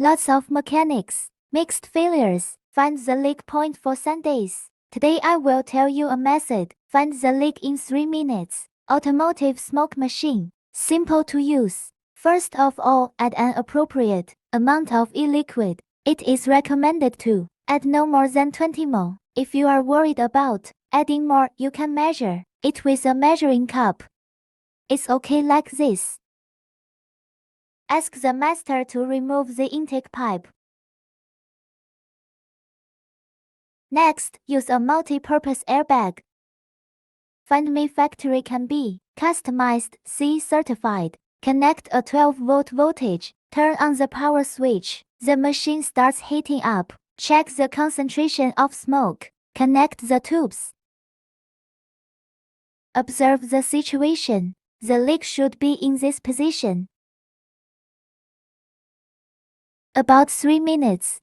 Lots of mechanics, mixed failures. Find the leak point for Sundays. Today I will tell you a method. Find the leak in 3 minutes. Automotive smoke machine. Simple to use. First of all, add an appropriate amount of e-liquid. It is recommended to add no more than 20 ml. If you are worried about adding more, you can measure it with a measuring cup. It's okay like this. Ask the master to remove the intake pipe. Next, use a multi-purpose airbag. Find me factory can be customized, C-certified. Connect a 12-volt voltage. Turn on the power switch. The machine starts heating up. Check the concentration of smoke. Connect the tubes. Observe the situation. The leak should be in this position. About 3 minutes.